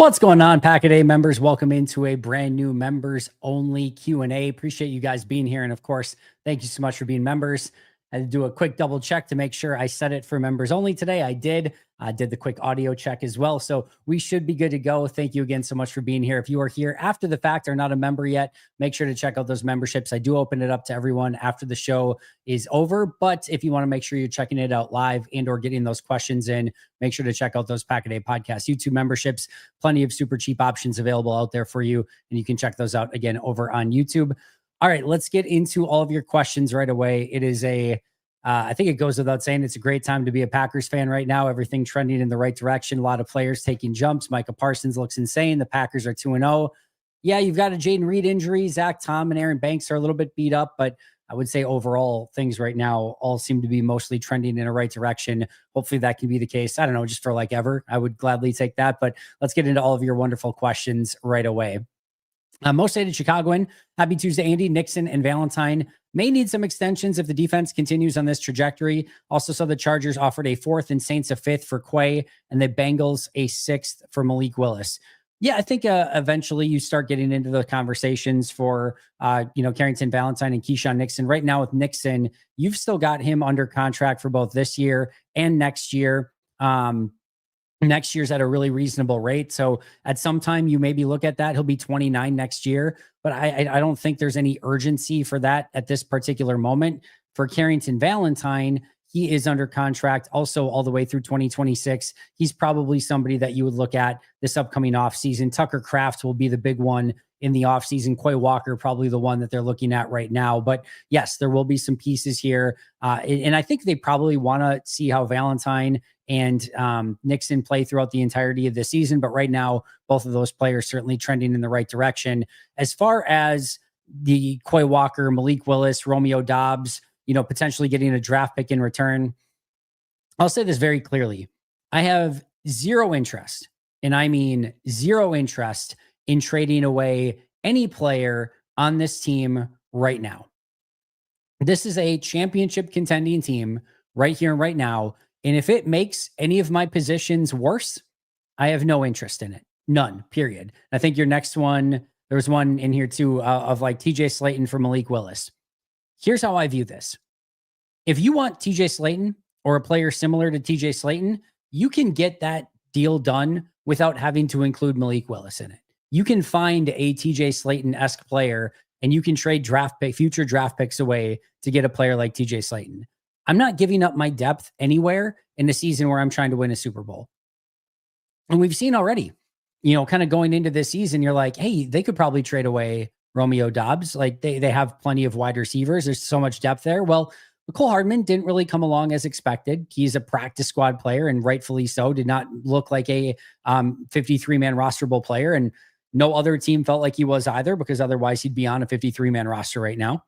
What's going on, Pack a Day members? Welcome into a brand new members only Q&A. Appreciate you guys being here. And of course, thank you so much for being members. I had to do a quick double check to make sure I set it for members only today. I did. I did the quick audio check as well. So we should be good to go. Thank you again so much for being here. If you are here after the fact or not a member yet, make sure to check out those memberships. I do open it up to everyone after the show is over. But if you want to make sure you're checking it out live and or getting those questions in, make sure to check out those Pack a Day Podcast YouTube memberships. Plenty of super cheap options available out there for you. And you can check those out again over on YouTube. All right, let's get into all of your questions right away. It is I think it goes without saying, it's a great time to be a Packers fan right now. Everything trending in the right direction. A lot of players taking jumps. Micah Parsons looks insane. The Packers are 2-0. Yeah, you've got a Jaden Reed injury. Zach Tom and Aaron Banks are a little bit beat up, but I would say overall things right now all seem to be mostly trending in a right direction. Hopefully that can be the case. I don't know, just for like ever. I would gladly take that, but let's get into all of your wonderful questions right away. Most hated Chicagoan. Happy Tuesday, Andy. Nixon and Valentine may need some extensions if the defense continues on this trajectory. Also saw the Chargers offered a 4th and Saints a 5th for Quay, and the Bengals a 6th for Malik Willis. Yeah, I think eventually you start getting into the conversations for, Carrington Valentine and Keyshawn Nixon. Right now with Nixon, you've still got him under contract for both this year and next year. Next year's at a really reasonable rate. So at some time you maybe look at that. He'll be 29 next year, but I don't think there's any urgency for that at this particular moment. For Carrington Valentine, he is under contract also all the way through 2026. He's probably somebody that you would look at this upcoming offseason. Tucker Kraft will be the big one in the offseason. Quay Walker, probably the one that they're looking at right now. But yes, there will be some pieces here. And I think they probably want to see how Valentine and Nixon play throughout the entirety of the season. But right now, both of those players certainly trending in the right direction. As far as the Quay Walker, Malik Willis, Romeo Doubs, potentially getting a draft pick in return, I'll say this very clearly. I have zero interest, and I mean zero interest, in trading away any player on this team right now. This is a championship contending team right here and right now. And if it makes any of my positions worse, I have no interest in it. None, period. I think your next one, there was one in here too of like TJ Slayton for Malik Willis. Here's how I view this. If you want TJ Slayton or a player similar to TJ Slayton, you can get that deal done without having to include Malik Willis in it. You can find a TJ Slayton-esque player and you can trade future draft picks away to get a player like TJ Slayton. I'm not giving up my depth anywhere in a season where I'm trying to win a Super Bowl. And we've seen already, kind of going into this season, you're like, hey, they could probably trade away Romeo Doubs. Like they have plenty of wide receivers. There's so much depth there. Well, Mecole Hardman didn't really come along as expected. He's a practice squad player, and rightfully so. Did not look like a 53-man rosterable player. And no other team felt like he was either, because otherwise he'd be on a 53-man roster right now.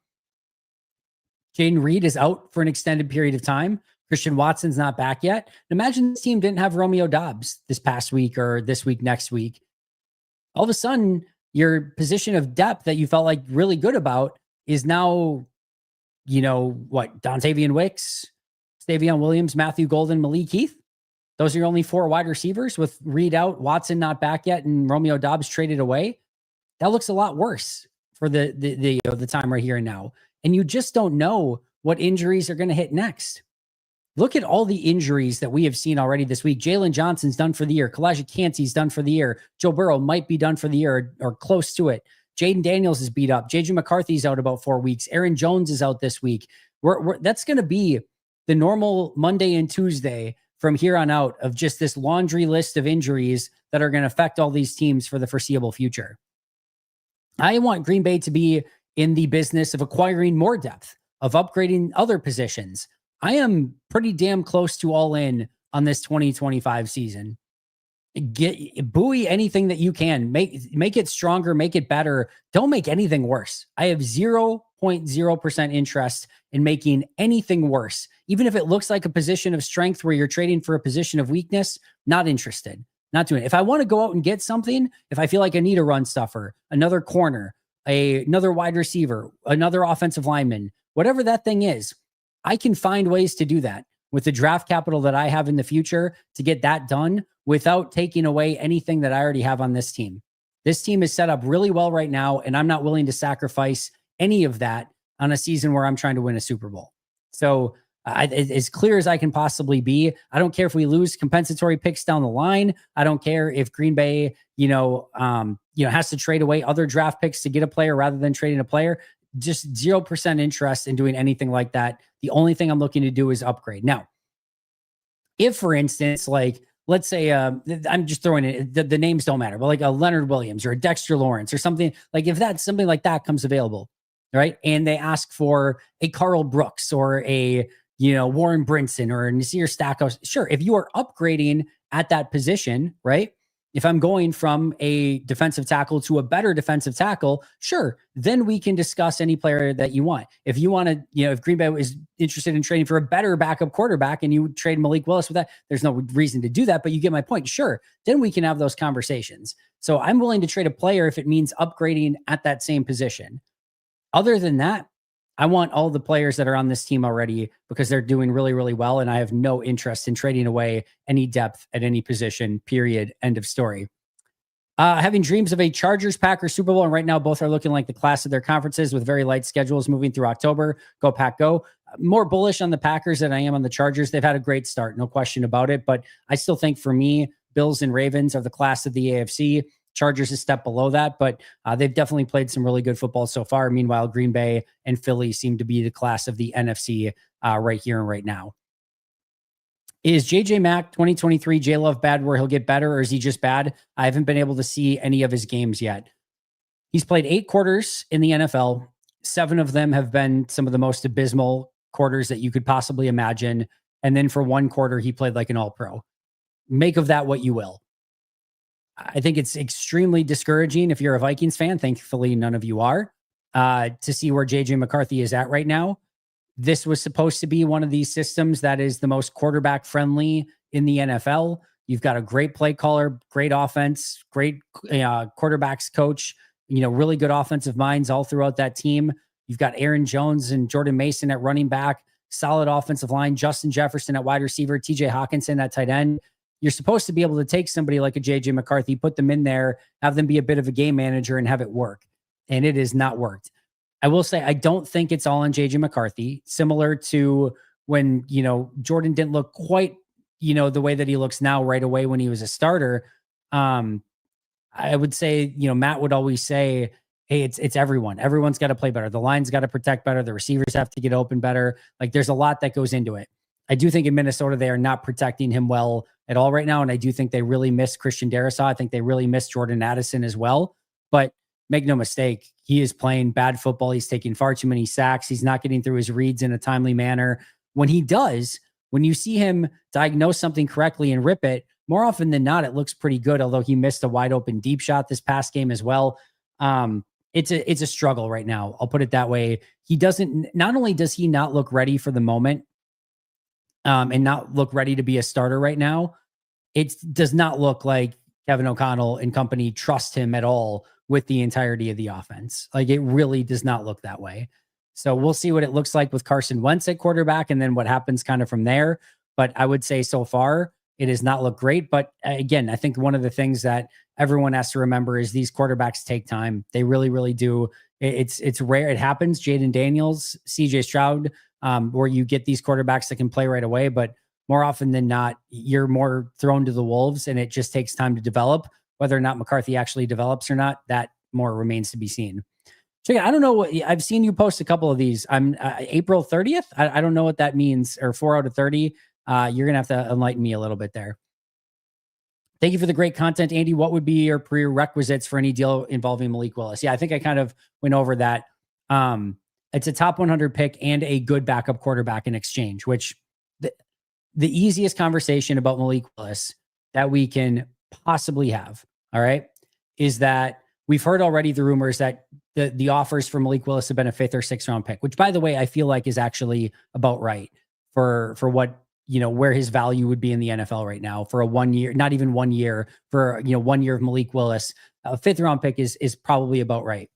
Jaden Reed is out for an extended period of time. Christian Watson's not back yet. Imagine this team didn't have Romeo Doubs this past week or this week, next week. All of a sudden, your position of depth that you felt like really good about is now, Dontavian Wicks, Stavion Williams, Matthew Golden, Malik Heath. Those are your only 4 wide receivers with Reed out, Watson not back yet, and Romeo Doubs traded away. That looks a lot worse for the time right here and now. And you just don't know what injuries are going to hit next. Look at all the injuries that we have seen already this week. Jalen Johnson's done for the year. Kalijah Cansey's done for the year. Joe Burrow might be done for the year or close to it. Jaden Daniels is beat up. JJ McCarthy's out about 4 weeks. Aaron Jones is out this week. That's going to be the normal Monday and Tuesday from here on out of just this laundry list of injuries that are going to affect all these teams for the foreseeable future. I want Green Bay to be in the business of acquiring more depth, of upgrading other positions. I am pretty damn close to all in on this 2025 season. Buoy anything that you can. Make it stronger, make it better. Don't make anything worse. I have 0.0% interest in making anything worse. Even if it looks like a position of strength where you're trading for a position of weakness, not interested. Not doing it. If I want to go out and get something, if I feel like I need a run stuffer, another corner, another wide receiver, another offensive lineman, whatever that thing is, I can find ways to do that with the draft capital that I have in the future to get that done without taking away anything that I already have on this team. This team is set up really well right now, and I'm not willing to sacrifice any of that on a season where I'm trying to win a Super Bowl. So, as clear as I can possibly be, I don't care if we lose compensatory picks down the line. I don't care if Green Bay, has to trade away other draft picks to get a player rather than trading a player. Just 0% interest in doing anything like that. The only thing I'm looking to do is upgrade. Now, if, for instance, like, let's say, I'm just throwing it, the names don't matter, but like a Leonard Williams or a Dexter Lawrence or something, like if that's something like that comes available, right? And they ask for a Carl Brooks or a, Warren Brinson or a Nasir Stackhouse. Sure. If you are upgrading at that position, right? If I'm going from a defensive tackle to a better defensive tackle, sure, then we can discuss any player that you want. If you want to, if Green Bay is interested in trading for a better backup quarterback and you trade Malik Willis with that, there's no reason to do that, but you get my point. Sure, then we can have those conversations. So I'm willing to trade a player if it means upgrading at that same position. Other than that, I want all the players that are on this team already because they're doing really, really well. And I have no interest in trading away any depth at any position, period. End of story. Having dreams of a Chargers Packers Super Bowl. And right now, both are looking like the class of their conferences with very light schedules moving through October. Go Pack, go. More bullish on the Packers than I am on the Chargers. They've had a great start, no question about it. But I still think for me, Bills and Ravens are the class of the AFC. Chargers a step below that, but they've definitely played some really good football so far. Meanwhile, Green Bay and Philly seem to be the class of the NFC right here and right now. Is JJ Mack 2023 J Love bad where he'll get better, or is he just bad? I haven't been able to see any of his games yet. He's played 8 quarters in the NFL. 7 of them have been some of the most abysmal quarters that you could possibly imagine. And then for 1 quarter, he played like an all-pro. Make of that what you will. I think it's extremely discouraging if you're a Vikings fan. Thankfully, none of you are, to see where JJ McCarthy is at right now. This was supposed to be one of these systems that is the most quarterback friendly in the NFL. You've got a great play caller, great offense, great quarterbacks coach, really good offensive minds all throughout that team. You've got Aaron Jones and Jordan Mason at running back, solid offensive line, Justin Jefferson at wide receiver, TJ Hawkinson at tight end. You're supposed to be able to take somebody like a JJ McCarthy, put them in there, have them be a bit of a game manager and have it work. And it has not worked. I will say, I don't think it's all on JJ McCarthy, similar to when, Jordan didn't look quite, the way that he looks now right away when he was a starter. I would say, Matt would always say, hey, it's everyone. Everyone's got to play better. The line's got to protect better. The receivers have to get open better. Like there's a lot that goes into it. I do think in Minnesota, they are not protecting him well at all right now. And I do think they really miss Christian Darrisaw. I think they really miss Jordan Addison as well. But make no mistake, he is playing bad football. He's taking far too many sacks. He's not getting through his reads in a timely manner. When he does, when you see him diagnose something correctly and rip it, more often than not, it looks pretty good, although he missed a wide open deep shot this past game as well. It's a struggle right now. I'll put it that way. Not only does he not look ready for the moment, and not look ready to be a starter right now, it does not look like Kevin O'Connell and company trust him at all with the entirety of the offense. Like it really does not look that way. So we'll see what it looks like with Carson Wentz at quarterback and then what happens kind of from there. But I would say so far, it does not look great. But again, I think one of the things that everyone has to remember is these quarterbacks take time. They really, really do. It's rare. It happens. Jaden Daniels, CJ Stroud, where you get these quarterbacks that can play right away, but more often than not, you're more thrown to the wolves and it just takes time to develop. Whether or not McCarthy actually develops or not, that more remains to be seen. So yeah, I don't know what I've seen you post a couple of these. I'm April 30th. I don't know what that means, or 4 out of 30. You're going to have to enlighten me a little bit there. Thank you for the great content, Andy. What would be your prerequisites for any deal involving Malik Willis? Yeah, I think I kind of went over that. It's a top 100 pick and a good backup quarterback in exchange, which the easiest conversation about Malik Willis that we can possibly have, all right, is that we've heard already the rumors that the offers for Malik Willis have been a 5th or 6th round pick, which by the way, I feel like is actually about right for what, where his value would be in the NFL right now for a 1 year, not even 1 year, for, 1 year of Malik Willis. A 5th round pick is probably about right.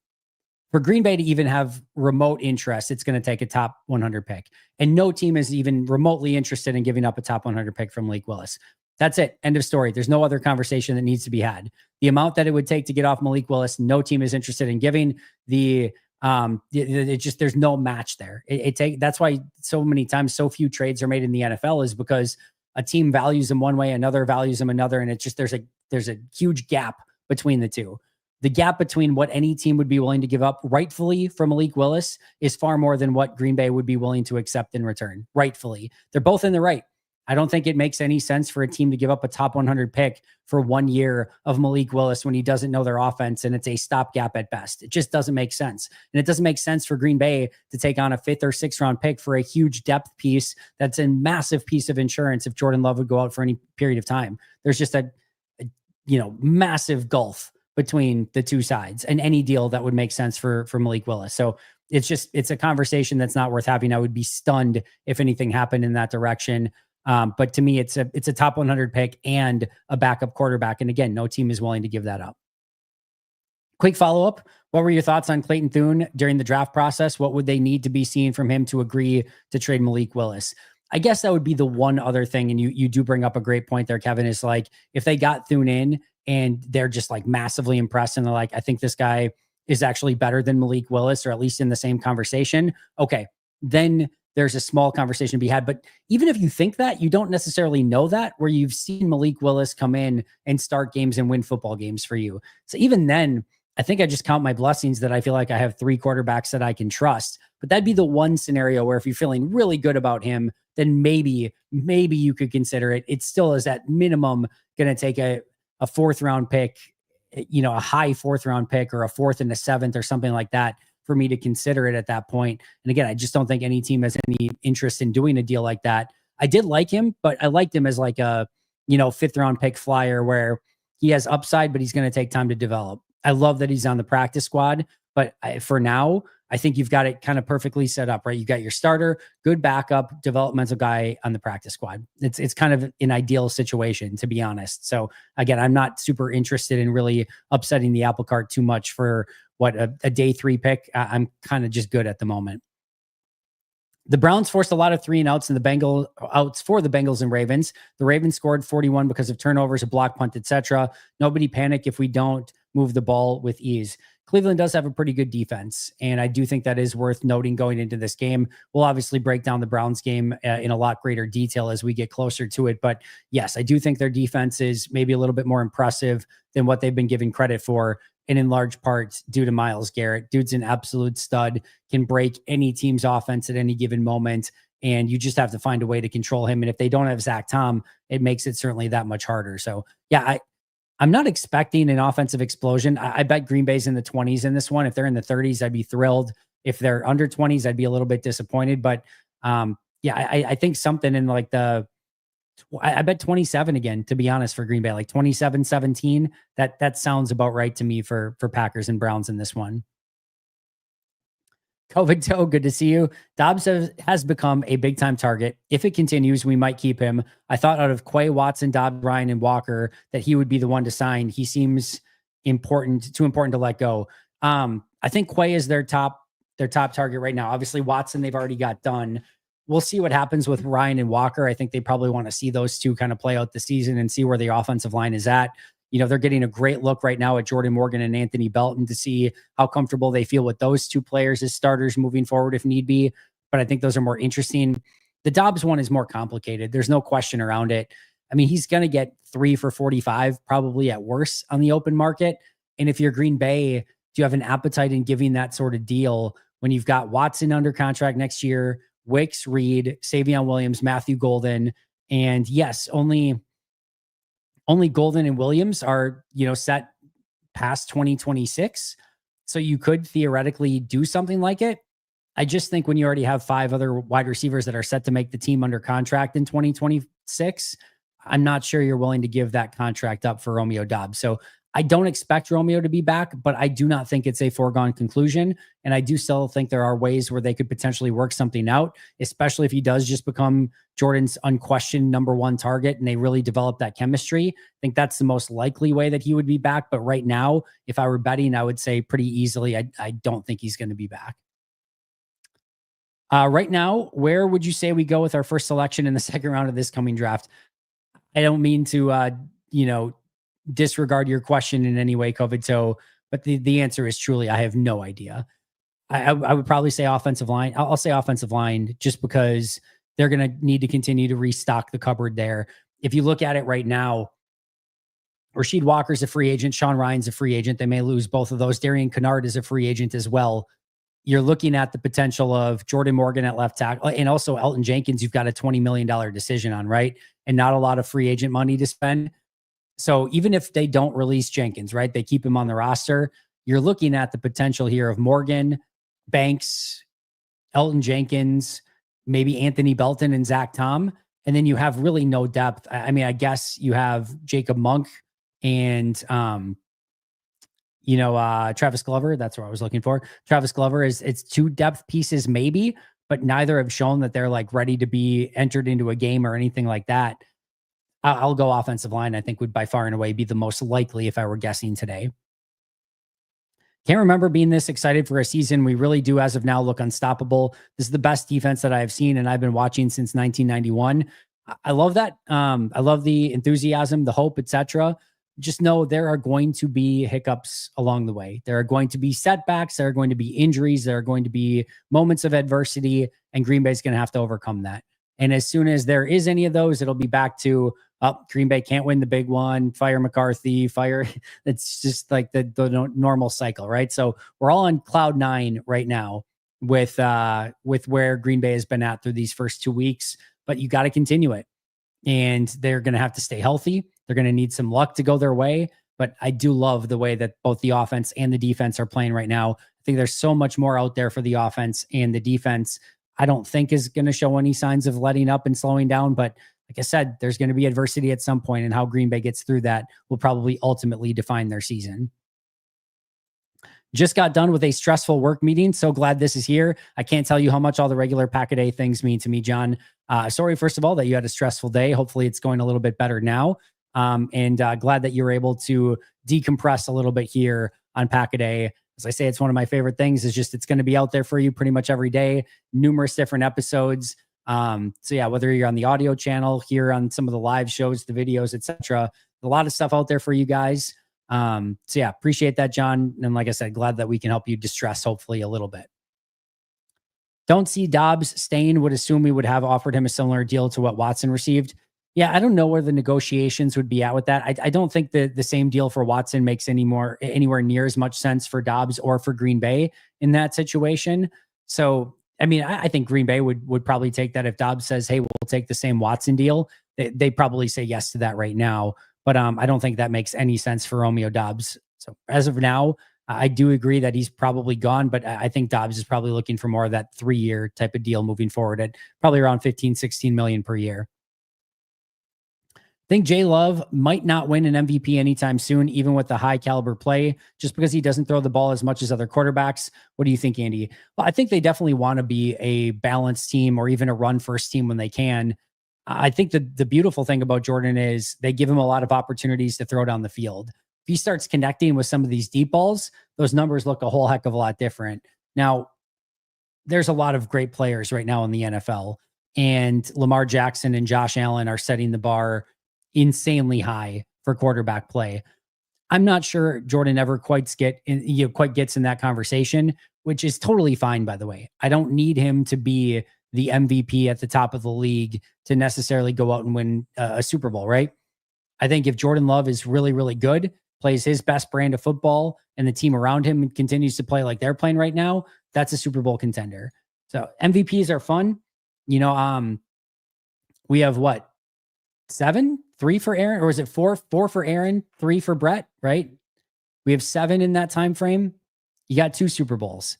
For Green Bay to even have remote interest, it's going to take a top 100 pick. And no team is even remotely interested in giving up a top 100 pick from Malik Willis. That's it. End of story. There's no other conversation that needs to be had. The amount that it would take to get off Malik Willis, no team is interested in giving. It just there's no match there. That's why so many times so few trades are made in the NFL is because a team values him one way, another values him another, and it's just there's a huge gap between the two. The gap between what any team would be willing to give up rightfully for Malik Willis is far more than what Green Bay would be willing to accept in return. Rightfully, they're both in the right. I don't think it makes any sense for a team to give up a top 100 pick for 1 year of Malik Willis when he doesn't know their offense and it's a stopgap at best. It just doesn't make sense. And it doesn't make sense for Green Bay to take on a 5th or 6th round pick for a huge depth piece that's a massive piece of insurance if Jordan Love would go out for any period of time. There's just a massive gulf between the two sides and any deal that would make sense for Malik Willis. So it's a conversation that's not worth having. I would be stunned if anything happened in that direction. But to me, it's a top 100 pick and a backup quarterback. And again, no team is willing to give that up. Quick follow-up. What were your thoughts on Clayton Thune during the draft process? What would they need to be seeing from him to agree to trade Malik Willis? I guess that would be the one other thing. And you do bring up a great point there, Kevin, is like, if they got Thune in and they're just like massively impressed and they're like, I think this guy is actually better than Malik Willis, or at least in the same conversation. Okay. Then there's a small conversation to be had. But even if you think that, you don't necessarily know that, where you've seen Malik Willis come in and start games and win football games for you. So even then, I think I just count my blessings that I feel like I have 3 quarterbacks that I can trust. But that'd be the one scenario where if you're feeling really good about him, then maybe you could consider it. It still is at minimum going to take a 4th round pick, a high 4th round pick, or a 4th and a 7th or something like that for me to consider it at that point. And again, I just don't think any team has any interest in doing a deal like that. I did like him, but I liked him as like a, 5th round pick flyer where he has upside, but he's going to take time to develop. I love that he's on the practice squad, but for now, I think you've got it kind of perfectly set up, right? You got your starter, good backup, developmental guy on the practice squad. It's kind of an ideal situation, to be honest. So again, I'm not super interested in really upsetting the apple cart too much for what a day 3 pick. I'm kind of just good at the moment. The Browns forced a lot of 3-and-outs and the outs for the Bengals and Ravens. The Ravens scored 41 because of turnovers, a block punt, etc. Nobody panic if we don't move the ball with ease. Cleveland does have a pretty good defense, and I do think that is worth noting going into this game. We'll obviously break down the Browns game in a lot greater detail as we get closer to it. But yes, I do think their defense is maybe a little bit more impressive than what they've been given credit for, and in large part due to Myles Garrett. Dude's an absolute stud, can break any team's offense at any given moment, and you just have to find a way to control him. And if they don't have Zach Tom, it makes it certainly that much harder. So yeah, I'm not expecting an offensive explosion. I bet Green Bay's in the 20s in this one. If they're in the 30s, I'd be thrilled. If they're under 20s, I'd be a little bit disappointed. But I think something in like I bet 27 again, to be honest, for Green Bay, like 27-17. That sounds about right to me for Packers and Browns in this one. COVID Toe, good to see you. Dobbs has become a big-time target. If it continues, we might keep him. I thought out of Quay, Watson, Dobbs, Ryan, and Walker that he would be the one to sign. He seems too important to let go. I think Quay is their top target right now. Obviously, Watson, they've already got done. We'll see what happens with Ryan and Walker. I think they probably want to see those two kind of play out the season and see where the offensive line is at. They're getting a great look right now at Jordan Morgan and Anthony Belton to see how comfortable they feel with those two players as starters moving forward if need be. But I think those are more interesting. The Dobbs one is more complicated. There's no question around it. I mean, he's going to get 3 for 45, probably at worst on the open market. And if you're Green Bay, do you have an appetite in giving that sort of deal when you've got Watson under contract next year, Wicks, Reed, Savion Williams, Matthew Golden, and yes, only Golden and Williams are, set past 2026. So you could theoretically do something like it. I just think when you already have 5 other wide receivers that are set to make the team under contract in 2026, I'm not sure you're willing to give that contract up for Romeo Dobbs. So I don't expect Romeo to be back, but I do not think it's a foregone conclusion. And I do still think there are ways where they could potentially work something out, especially if he does just become Jordan's unquestioned number 1 target and they really develop that chemistry. I think that's the most likely way that he would be back. But right now, if I were betting, I would say pretty easily, I don't think he's going to be back. Right now, where would you say we go with our first selection in the second round of this coming draft? I don't mean to, disregard your question in any way, COVID. So, but the answer is truly, I have no idea. I would probably say offensive line. I'll say offensive line just because they're going to need to continue to restock the cupboard there. If you look at it right now, Rasheed Walker's a free agent. Sean Ryan's a free agent. They may lose both of those. Darian Kennard is a free agent as well. You're looking at the potential of Jordan Morgan at left tackle and also Elton Jenkins. You've got a $20 million decision on, right? And not a lot of free agent money to spend. So even if they don't release Jenkins, right, they keep him on the roster, you're looking at the potential here of Morgan, Banks, Elton Jenkins, maybe Anthony Belton and Zach Tom. And then you have really no depth. I mean, I guess you have Jacob Monk and, Travis Glover. That's what I was looking for. Travis Glover it's two depth pieces, maybe, but neither have shown that they're like ready to be entered into a game or anything like that. I'll go offensive line. I think would by far and away be the most likely if I were guessing today. Can't remember being this excited for a season. We really do, as of now, look unstoppable. This is the best defense that I've seen, and I've been watching since 1991. I love that. I love the enthusiasm, the hope, etc. Just know there are going to be hiccups along the way. There are going to be setbacks. There are going to be injuries. There are going to be moments of adversity, and Green Bay is going to have to overcome that. And as soon as there is any of those, it'll be back to, Green Bay can't win the big one, fire McCarthy, fire. It's just like the normal cycle, right? So we're all on cloud nine right now with where Green Bay has been at through these first 2 weeks, but you got to continue it. And they're going to have to stay healthy. They're going to need some luck to go their way. But I do love the way that both the offense and the defense are playing right now. I think there's so much more out there for the offense, and the defense I don't think is going to show any signs of letting up and slowing down. But like I said, there's going to be adversity at some point, and how Green Bay gets through that will probably ultimately define their season. Just got done with a stressful work meeting. So glad this is here. I can't tell you how much all the regular Pack-A-Day things mean to me, John. Sorry, first of all, that you had a stressful day. Hopefully it's going a little bit better now. And glad that you're able to decompress a little bit here on Pack-A-Day. As I say, it's one of my favorite things. Is just it's going to be out there for you pretty much every day, numerous different episodes. So yeah, whether you're on the audio channel, here on some of the live shows, the videos, etc., a lot of stuff out there for you guys. So yeah, appreciate that, John. And like I said, glad that we can help you distress hopefully a little bit. Don't see Dobbs staying. Would assume we would have offered him a similar deal to what Watson received. Yeah, I don't know where the negotiations would be at with that. I don't think the same deal for Watson makes anywhere near as much sense for Dobbs or for Green Bay in that situation. So, I mean, I think Green Bay would probably take that if Dobbs says, hey, we'll take the same Watson deal. They probably say yes to that right now. But I don't think that makes any sense for Romeo Dobbs. So as of now, I do agree that he's probably gone, but I think Dobbs is probably looking for more of that 3-year type of deal moving forward at probably around 15, 16 million per year. I think Jay Love might not win an MVP anytime soon, even with the high caliber play, just because he doesn't throw the ball as much as other quarterbacks. What do you think, Andy? Well, I think they definitely want to be a balanced team or even a run first team when they can. I think the beautiful thing about Jordan is they give him a lot of opportunities to throw down the field. If he starts connecting with some of these deep balls, those numbers look a whole heck of a lot different. Now, there's a lot of great players right now in the NFL, and Lamar Jackson and Josh Allen are setting the bar insanely high for quarterback play. I'm not sure Jordan ever quite gets in that conversation, which is totally fine, by the way. I don't need him to be the MVP at the top of the league to necessarily go out and win a Super Bowl, right? I think if Jordan Love is really, really good, plays his best brand of football, and the team around him continues to play like they're playing right now, that's a Super Bowl contender. So MVPs are fun. We have what? 7? 3 for Aaron, or is it 4? 4 for Aaron, 3 for Brett, right? We have 7 in that time frame. You got 2 Super Bowls.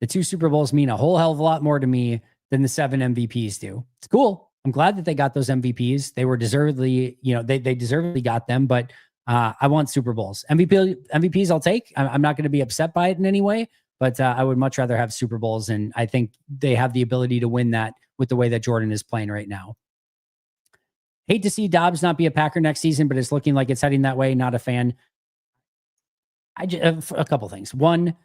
The 2 Super Bowls mean a whole hell of a lot more to me than the 7 MVPs do. It's cool. I'm glad that they got those MVPs. They were deservedly, they deservedly got them, but I want Super Bowls. MVPs I'll take. I'm not going to be upset by it in any way, but I would much rather have Super Bowls, and I think they have the ability to win that with the way that Jordan is playing right now. Hate to see Dobbs not be a Packer next season, but it's looking like it's heading that way. Not a fan. A couple things. One,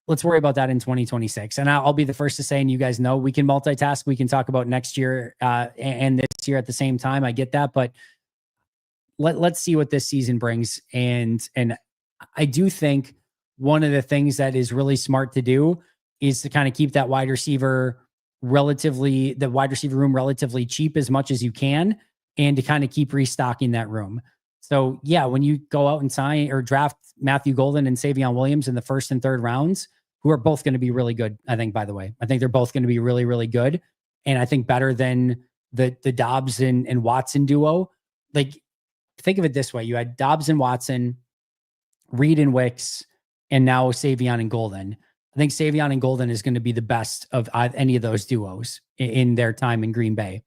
let's worry about that in 2026. And I'll be the first to say, and you guys know, we can multitask. We can talk about next year and this year at the same time. I get that. But let's see what this season brings. And I do think one of the things that is really smart to do is to kind of keep that the wide receiver room relatively cheap as much as you can, and to kind of keep restocking that room. So yeah, when you go out and sign or draft Matthew Golden and Savion Williams in the first and third rounds, who are both going to be really good, I think, by the way, I think they're both going to be really, really good. And I think better than the Dobbs and Watson duo. Like, think of it this way. You had Dobbs and Watson, Reed and Wicks, and now Savion and Golden. I think Savion and Golden is going to be the best of any of those duos in their time in Green Bay.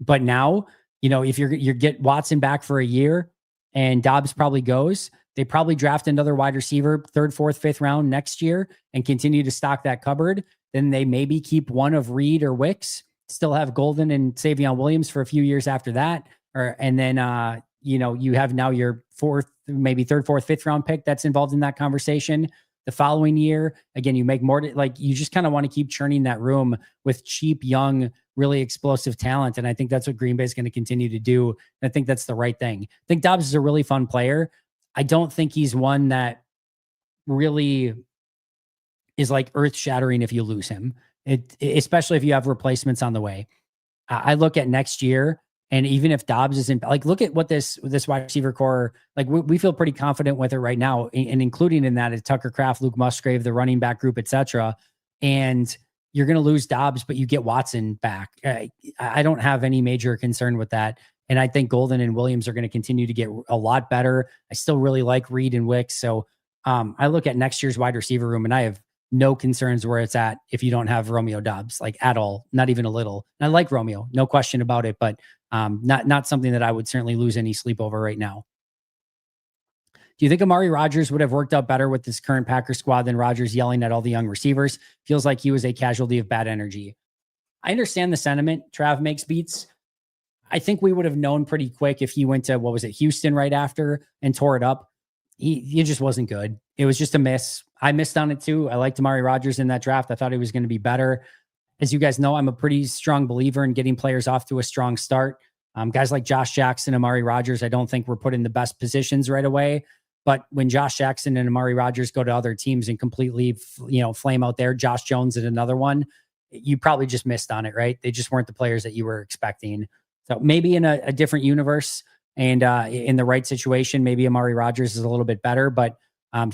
But now, if you get Watson back for a year and Dobbs probably goes, they probably draft another wide receiver, third, fourth, fifth round next year and continue to stock that cupboard. Then they maybe keep one of Reed or Wicks, still have Golden and Savion Williams for a few years after that. And then, you have now your fourth, maybe third, fourth, fifth round pick that's involved in that conversation. The following year, again, you make more, you just kind of want to keep churning that room with cheap, young, really explosive talent. And I think that's what Green Bay is going to continue to do. And I think that's the right thing. I think Dobbs is a really fun player. I don't think he's one that really is like earth shattering if you lose him, especially if you have replacements on the way. I look at next year, and even if Dobbs isn't, look at what this wide receiver core, we feel pretty confident with it right now, and including in that is Tucker Kraft, Luke Musgrave, the running back group, etc. And you're going to lose Dobbs, but you get Watson back. I don't have any major concern with that. And I think Golden and Williams are going to continue to get a lot better. I still really like Reed and Wicks. So I look at next year's wide receiver room, and I have no concerns where it's at if you don't have Romeo Dobbs, at all, not even a little. And I like Romeo, no question about it, but not something that I would certainly lose any sleep over right now. Do you think Amari Rodgers would have worked out better with this current Packers squad than Rodgers yelling at all the young receivers? Feels like he was a casualty of bad energy. I understand the sentiment. Trav makes beats. I think we would have known pretty quick if he went to, Houston right after and tore it up. He just wasn't good. It was just a miss. I missed on it too. I liked Amari Rodgers in that draft. I thought he was going to be better. As you guys know, I'm a pretty strong believer in getting players off to a strong start. Guys like Josh Jackson, Amari Rodgers, I don't think were put in the best positions right away. But when Josh Jackson and Amari Rodgers go to other teams and completely, flame out there, Josh Jones at another one, you probably just missed on it, right? They just weren't the players that you were expecting. So maybe in a different universe and in the right situation, maybe Amari Rodgers is a little bit better, but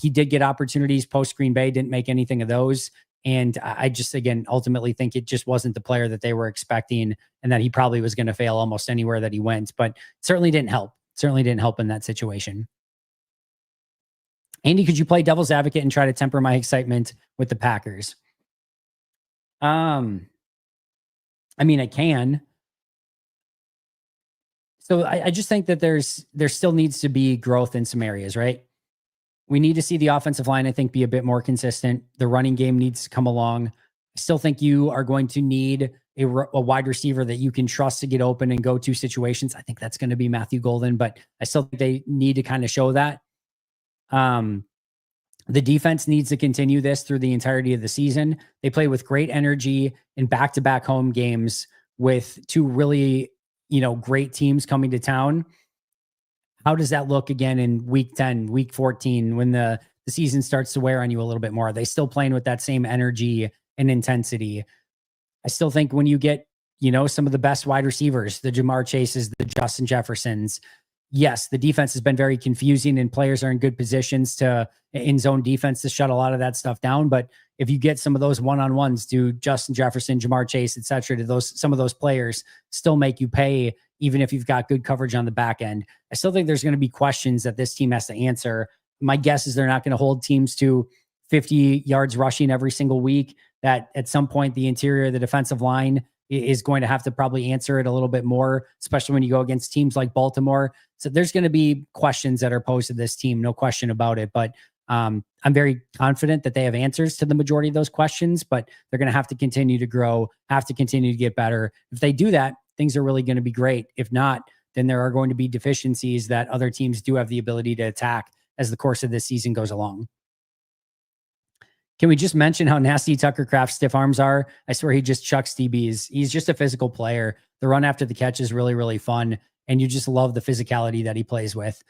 he did get opportunities post Green Bay, didn't make anything of those. And I just, again, ultimately think it just wasn't the player that they were expecting, and that he probably was going to fail almost anywhere that he went, but certainly didn't help. Certainly didn't help in that situation. Andy, could you play devil's advocate and try to temper my excitement with the Packers? I can. So I just think that there still needs to be growth in some areas, right? We need to see the offensive line, I think, be a bit more consistent. The running game needs to come along. I still think you are going to need a wide receiver that you can trust to get open and go to situations. I think that's going to be Matthew Golden, but I still think they need to kind of show that. The defense needs to continue this through the entirety of the season. They play with great energy in back-to-back home games with two really, great teams coming to town. How does that look again in week 10, week 14, when the season starts to wear on you a little bit more? Are they still playing with that same energy and intensity? I still think when you get, some of the best wide receivers, the Jamar Chases, the Justin Jeffersons, yes, the defense has been very confusing and players are in good positions in zone defense to shut a lot of that stuff down. But if you get some of those one-on-ones to Justin Jefferson, Jamar Chase, et cetera, some of those players still make you pay, even if you've got good coverage on the back end. I still think there's going to be questions that this team has to answer. My guess is they're not going to hold teams to 50 yards rushing every single week, that at some point the interior of the defensive line is going to have to probably answer it a little bit more, especially when you go against teams like Baltimore. So there's going to be questions that are posed to this team, no question about it. But I'm very confident that they have answers to the majority of those questions, but they're going to have to continue to grow, have to continue to get better. If they do that, things are really going to be great. If not, then there are going to be deficiencies that other teams do have the ability to attack as the course of this season goes along. Can we just mention how nasty Tucker Kraft's stiff arms are? I swear he just chucks DBs. He's just a physical player. The run after the catch is really, really fun. and you just love the physicality that he plays with.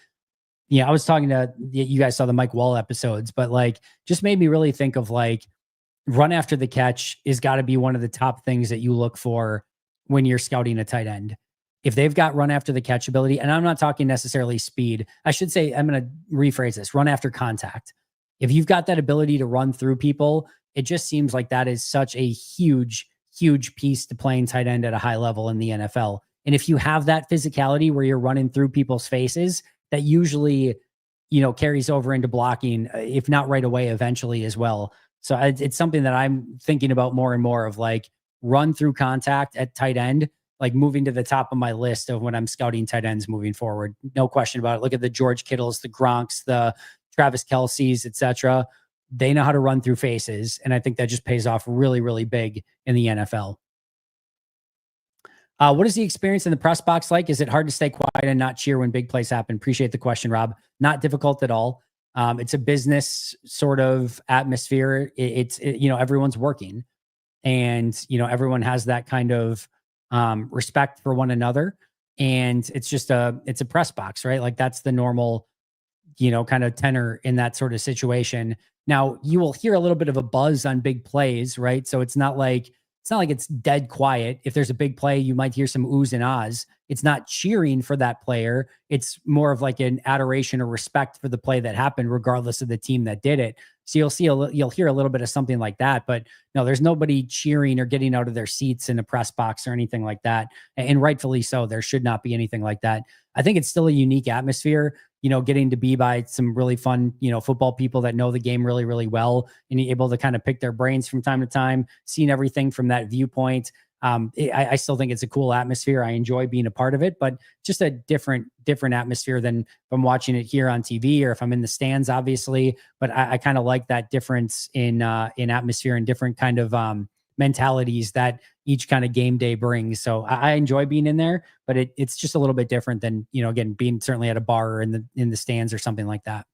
Yeah, I was talking to you guys saw the Mike Wall episodes, but like just made me really think of like run after the catch is got to be one of the top things that you look for when you're scouting a tight end. If they've got run after the catch ability, and I'm not talking necessarily speed, I should say, I'm going to rephrase this, run after contact. If you've got that ability to run through people, it just seems like that is such a huge piece to playing tight end at a high level in the NFL. And if you have that physicality where you're running through people's faces, that usually, carries over into blocking, if not right away, eventually as well. So it's something that I'm thinking about more and more of, like run through contact at tight end, like moving to the top of my list of when I'm scouting tight ends moving forward. No question about it. Look at the George Kittles, the Gronks, the Travis Kelce's, etc. They know how to run through faces. And I think that just pays off really, really big in the NFL. What is the experience in the press box like? Is it hard to stay quiet and not cheer when big plays happen? Appreciate the question, Rob. Not difficult at all. It's a business sort of atmosphere. Everyone's working, and everyone has that kind of respect for one another. And it's a press box, right? Like that's the normal, kind of tenor in that sort of situation. Now you will hear a little bit of a buzz on big plays, right? So it's not like it's dead quiet. If there's a big play, you might hear some oohs and ahs. It's not cheering for that player. It's more of like an adoration or respect for the play that happened, regardless of the team that did it. So you'll hear a little bit of something like that, but no, there's nobody cheering or getting out of their seats in a press box or anything like that. And rightfully so, there should not be anything like that. I think it's still a unique atmosphere, getting to be by some really fun, football people that know the game really, really well, and able to kind of pick their brains from time to time, seeing everything from that viewpoint. I still think it's a cool atmosphere. I enjoy being a part of it, but just a different atmosphere than if I'm watching it here on TV or if I'm in the stands, obviously. But I kind of like that difference in atmosphere and different kind of mentalities that each kind of game day brings. So I enjoy being in there, but it's just a little bit different than, again, being certainly at a bar or in the stands or something like that.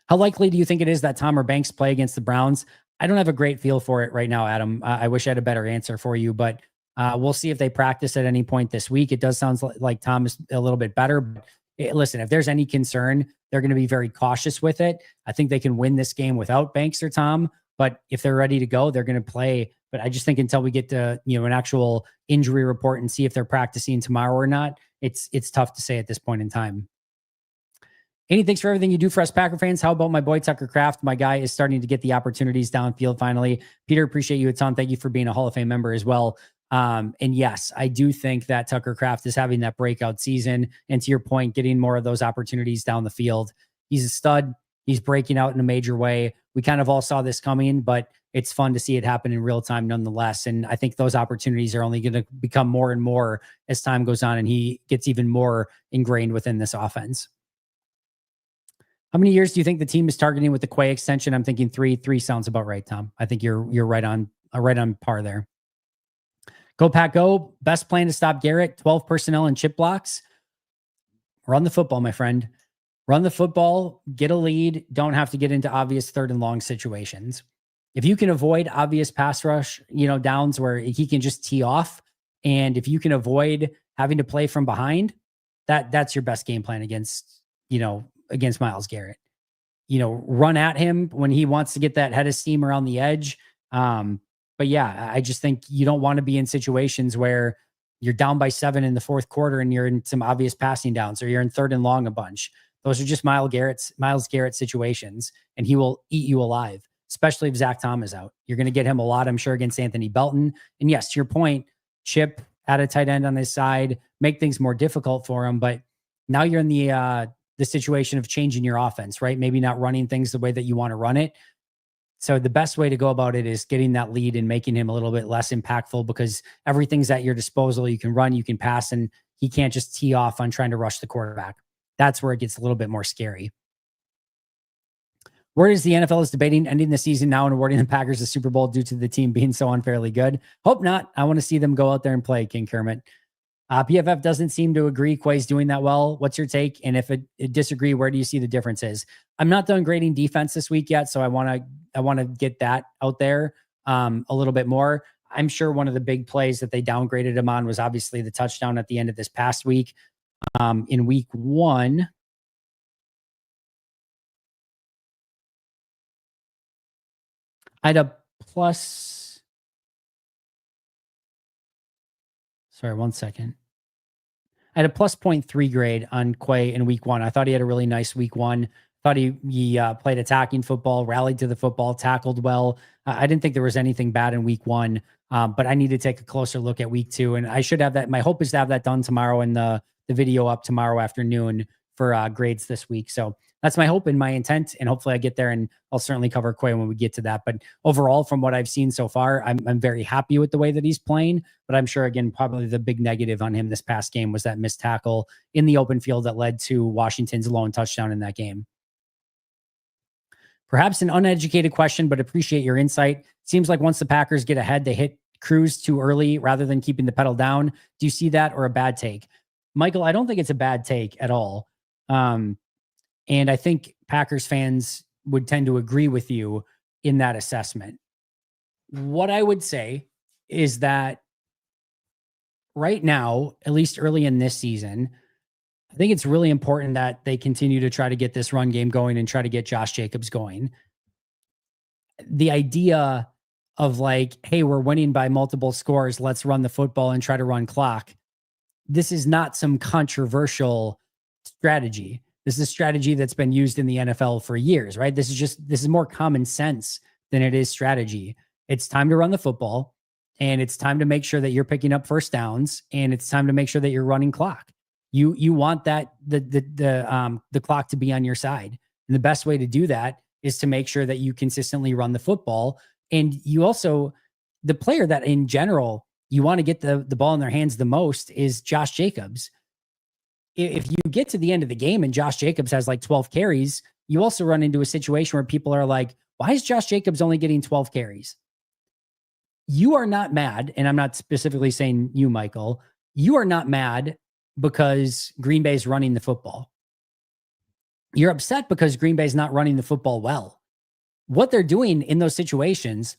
How likely do you think it is that Tom or Banks play against the Browns? I don't have a great feel for it right now, Adam. I wish I had a better answer for you, but we'll see if they practice at any point this week. It does sound like Tom is a little bit better. But listen, if there's any concern, they're going to be very cautious with it. I think they can win this game without Banks or Tom, but if they're ready to go, they're going to play. But I just think until we get to an actual injury report and see if they're practicing tomorrow or not, it's tough to say at this point in time. Andy, thanks for everything you do for us Packer fans. How about my boy Tucker Kraft? My guy is starting to get the opportunities downfield finally. Peter, appreciate you a ton. Thank you for being a Hall of Fame member as well. And yes, I do think that Tucker Kraft is having that breakout season. And to your point, getting more of those opportunities down the field. He's a stud. He's breaking out in a major way. We kind of all saw this coming, but it's fun to see it happen in real time nonetheless. And I think those opportunities are only going to become more and more as time goes on and he gets even more ingrained within this offense. How many years do you think the team is targeting with the Quay extension? I'm thinking 3. 3 sounds about right, Tom. I think you're right on par there. Go Pack Go. Best plan to stop Garrett. 12 personnel and chip blocks. Run the football, my friend. Run the football. Get a lead. Don't have to get into obvious 3rd and long situations. If you can avoid obvious pass rush, downs where he can just tee off, and if you can avoid having to play from behind, that's your best game plan against Myles Garrett. Run at him when he wants to get that head of steam around the edge. But yeah, I just think you don't want to be in situations where you're down by 7 in the 4th quarter and you're in some obvious passing downs or you're in 3rd and long a bunch. Those are just Myles Garrett situations, and he will eat you alive, especially if Zach Tom is out. You're going to get him a lot, I'm sure, against Anthony Belton. And yes, to your point, Chip at a tight end on his side, make things more difficult for him. But now you're in the situation of changing your offense, right? Maybe not running things the way that you want to run it. So the best way to go about it is getting that lead and making him a little bit less impactful, because everything's at your disposal. You can run, you can pass, and he can't just tee off on trying to rush the quarterback. That's where it gets a little bit more scary. Word is the NFL is debating ending the season now and awarding the Packers the Super Bowl due to the team being so unfairly good. Hope not. I want to see them go out there and play, King Kermit. PFF doesn't seem to agree Quay's doing that well. What's your take? And if it disagree, where do you see the differences? I'm not done grading defense this week yet, so I want to get that out there a little bit more. I'm sure one of the big plays that they downgraded him on was obviously the touchdown at the end of this past week. In week 1, I had a plus. Sorry, 1 second. I had a plus 0.3 grade on Quay in week 1. I thought he had a really nice week 1. Thought he played attacking football, rallied to the football, tackled well. I didn't think there was anything bad in week 1, but I need to take a closer look at week 2, and I should have that. My hope is to have that done tomorrow and the video up tomorrow afternoon for grades this week. So that's my hope and my intent, and hopefully I get there, and I'll certainly cover Quay when we get to that. But overall, from what I've seen so far, I'm very happy with the way that he's playing. But I'm sure, again, probably the big negative on him this past game was that missed tackle in the open field that led to Washington's lone touchdown in that game. Perhaps an uneducated question, but appreciate your insight. Seems like once the Packers get ahead, they hit cruise too early rather than keeping the pedal down. Do you see that, or a bad take? Michael, I don't think it's a bad take at all. And I think Packers fans would tend to agree with you in that assessment. What I would say is that right now, at least early in this season, I think it's really important that they continue to try to get this run game going and try to get Josh Jacobs going. The idea of like, hey, we're winning by multiple scores, let's run the football and try to run clock. This is not some controversial strategy. This is a strategy that's been used in the NFL for years, right? This is more common sense than it is strategy. It's time to run the football, and it's time to make sure that you're picking up first downs, and it's time to make sure that you're running clock. You want that the clock to be on your side. And the best way to do that is to make sure that you consistently run the football. And you also, the player that in general you want to get the ball in their hands the most is Josh Jacobs. If you get to the end of the game and Josh Jacobs has like 12 carries, you also run into a situation where people are like, why is Josh Jacobs only getting 12 carries? You are not mad, and I'm not specifically saying you, Michael, you are not mad because Green Bay is running the football. You're upset because Green Bay is not running the football well. What they're doing in those situations,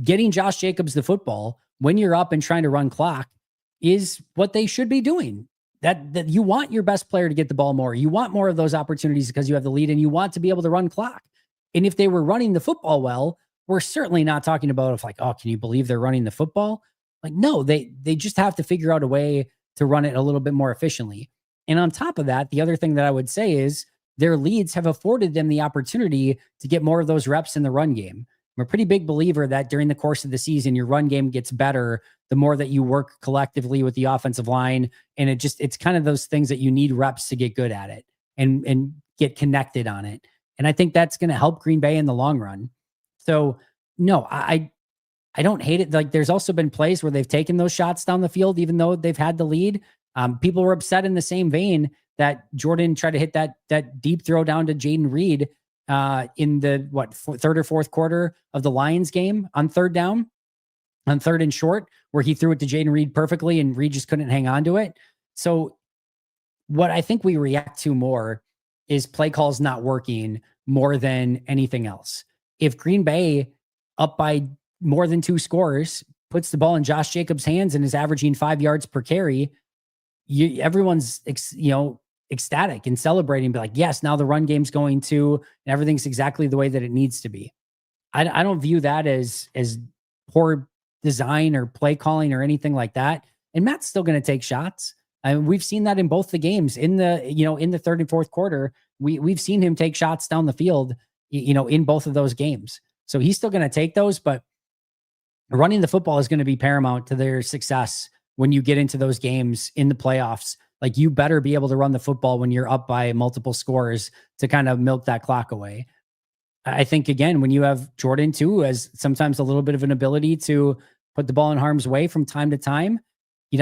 getting Josh Jacobs the football when you're up and trying to run clock, is what they should be doing. That you want your best player to get the ball more. You want more of those opportunities because you have the lead, and you want to be able to run clock. And if they were running the football well, we're certainly not talking about if like, oh, can you believe they're running the football? Like, no, they just have to figure out a way to run it a little bit more efficiently. And on top of that, the other thing that I would say is their leads have afforded them the opportunity to get more of those reps in the run game. I'm a pretty big believer that during the course of the season, your run game gets better the more that you work collectively with the offensive line. And it's kind of those things that you need reps to get good at it and get connected on it. And I think that's going to help Green Bay in the long run. So no, I don't hate it. Like, there's also been plays where they've taken those shots down the field, even though they've had the lead. People were upset in the same vein that Jordan tried to hit that deep throw down to Jaden Reed in the third or fourth quarter of the Lions game on third down, on third and short, where he threw it to Jaden Reed perfectly and Reed just couldn't hang on to it. So what I think we react to more is play calls not working more than anything else. If Green Bay up by more than 2 scores puts the ball in Josh Jacobs' hands and is averaging 5 yards per carry, everyone's ecstatic and celebrating, be like, yes, now the run game's going to, and everything's exactly the way that it needs to be. I don't view that as poor design or play calling or anything like that. And Matt's still going to take shots. I mean, we've seen that in both the games in the third and fourth quarter. We've seen him take shots down the field, in both of those games. So he's still going to take those, but running the football is going to be paramount to their success when you get into those games in the playoffs. Like, you better be able to run the football when you're up by multiple scores to kind of milk that clock away. I think, again, when you have Jordan too, has sometimes a little bit of an ability to put the ball in harm's way from time to time.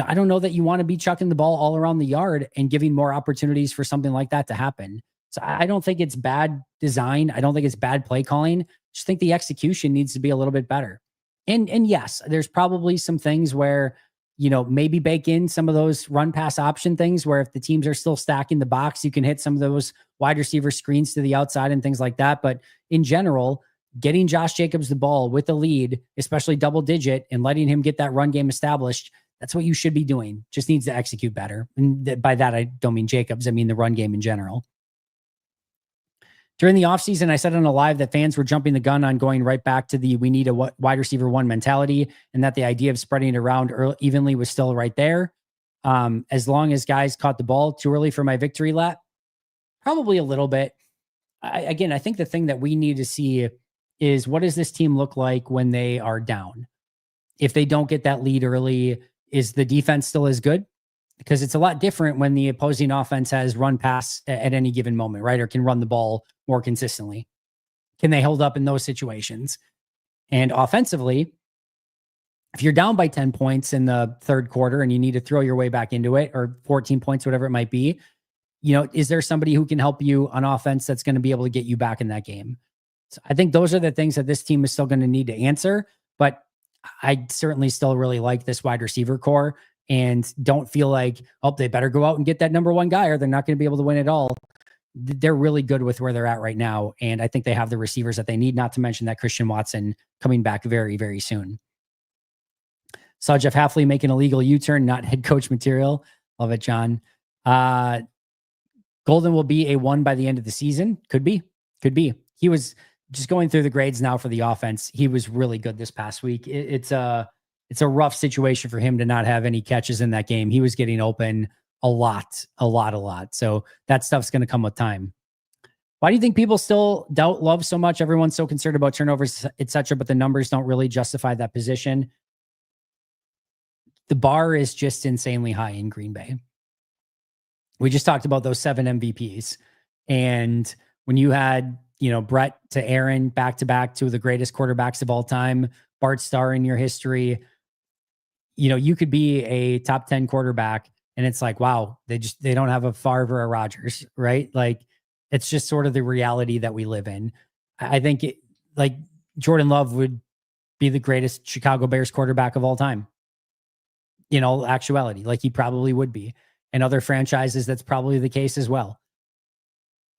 I don't know that you want to be chucking the ball all around the yard and giving more opportunities for something like that to happen. So I don't think it's bad design. I don't think it's bad play calling. Just think the execution needs to be a little bit better. And yes, there's probably some things where, maybe bake in some of those run pass option things where if the teams are still stacking the box, you can hit some of those wide receiver screens to the outside and things like that. But in general, getting Josh Jacobs the ball with the lead, especially double digit, and letting him get that run game established. That's what you should be doing. Just needs to execute better. And by that, I don't mean Jacobs. I mean the run game in general. During the offseason, I said on a live that fans were jumping the gun on going right back to the we need a wide receiver one mentality, and that the idea of spreading it around evenly was still right there. As long as guys caught the ball too early for my victory lap, probably a little bit. I think the thing that we need to see is what does this team look like when they are down? If they don't get that lead early, is the defense still as good? Because it's a lot different when the opposing offense has run pass at any given moment, right? Or can run the ball more consistently. Can they hold up in those situations? And offensively, if you're down by 10 points in the third quarter and you need to throw your way back into it, or 14 points, whatever it might be, is there somebody who can help you on offense that's going to be able to get you back in that game? So I think those are the things that this team is still going to need to answer, but I certainly still really like this wide receiver core and don't feel like, oh, they better go out and get that number one guy or they're not going to be able to win it all. They're really good with where they're at right now. And I think they have the receivers that they need, not to mention that Christian Watson coming back very, very soon. Saw Jeff Halfley make an illegal U-turn, not head coach material. Love it, John. Golden will be a 1 by the end of the season. Could be. He was just going through the grades now for the offense. He was really good this past week. It's a rough situation for him to not have any catches in that game. He was getting open a lot. So that stuff's going to come with time. Why do you think people still doubt Love so much? Everyone's so concerned about turnovers, etc., but the numbers don't really justify that position. The bar is just insanely high in Green Bay. We just talked about those 7 MVPs. And when you had, Brett to Aaron back-to-back, 2 of the greatest quarterbacks of all time, Bart Starr in your history, you could be a top 10 quarterback and it's like, wow, they don't have a Favre or a Rodgers, right? Like, it's just sort of the reality that we live in. I think Jordan Love would be the greatest Chicago Bears quarterback of all time. In all actuality, like he probably would be. And other franchises, that's probably the case as well.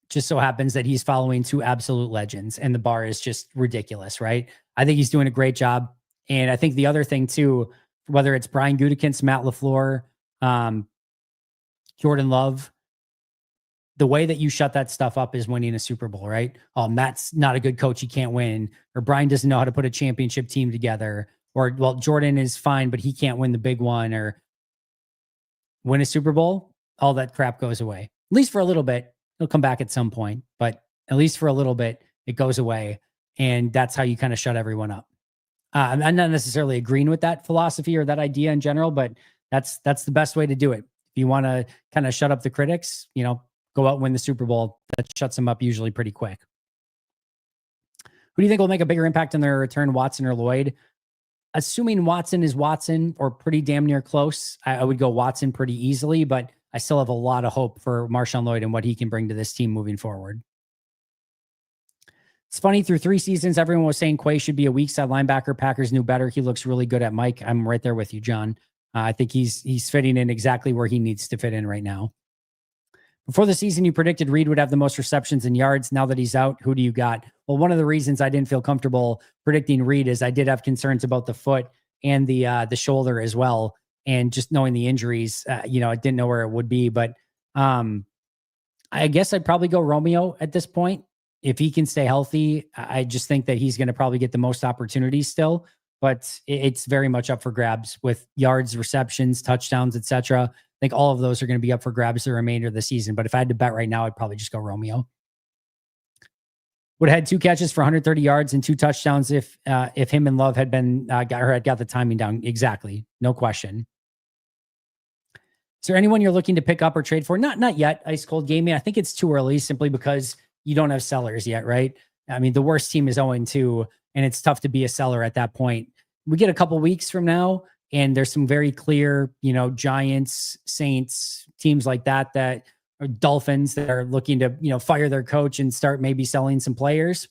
Just so happens that he's following 2 absolute legends and the bar is just ridiculous, right? I think he's doing a great job. And I think the other thing too, whether it's Brian Gutekunst, Matt LaFleur, Jordan Love, the way that you shut that stuff up is winning a Super Bowl, right? Oh, Matt's not a good coach. He can't win. Or Brian doesn't know how to put a championship team together. Or, well, Jordan is fine, but he can't win the big one or win a Super Bowl. All that crap goes away. At least for a little bit. It'll come back at some point, but at least for a little bit, it goes away. And that's how you kind of shut everyone up. I'm not necessarily agreeing with that philosophy or that idea in general, but that's the best way to do it. If you want to kind of shut up the critics, go out and win the Super Bowl. That shuts them up usually pretty quick. Who do you think will make a bigger impact on their return, Watson or Lloyd? Assuming Watson is Watson or pretty damn near close, I would go Watson pretty easily, but I still have a lot of hope for Marshawn Lloyd and what he can bring to this team moving forward. It's funny, through 3 seasons, everyone was saying Quay should be a weak side linebacker. Packers knew better. He looks really good at Mike. I'm right there with you, John. I think he's fitting in exactly where he needs to fit in right now. Before the season, you predicted Reed would have the most receptions and yards. Now that he's out, who do you got? Well, one of the reasons I didn't feel comfortable predicting Reed is I did have concerns about the foot and the shoulder as well. And just knowing the injuries, I didn't know where it would be. But I guess I'd probably go Romeo at this point. If he can stay healthy, I just think that he's going to probably get the most opportunities still. But it's very much up for grabs with yards, receptions, touchdowns, etc. I think all of those are going to be up for grabs the remainder of the season. But if I had to bet right now, I'd probably just go Romeo. Would have had 2 catches for 130 yards and 2 touchdowns if him and Love had been had got the timing down. Exactly. No question. Is there anyone you're looking to pick up or trade for? Not yet. Ice Cold Gaming. I think it's too early simply because you don't have sellers yet, right? I mean, the worst team is 0-2, and it's tough to be a seller at that point. We get a couple weeks from now, and there's some very clear, Giants, Saints, teams like that are Dolphins that are looking to, fire their coach and start maybe selling some players.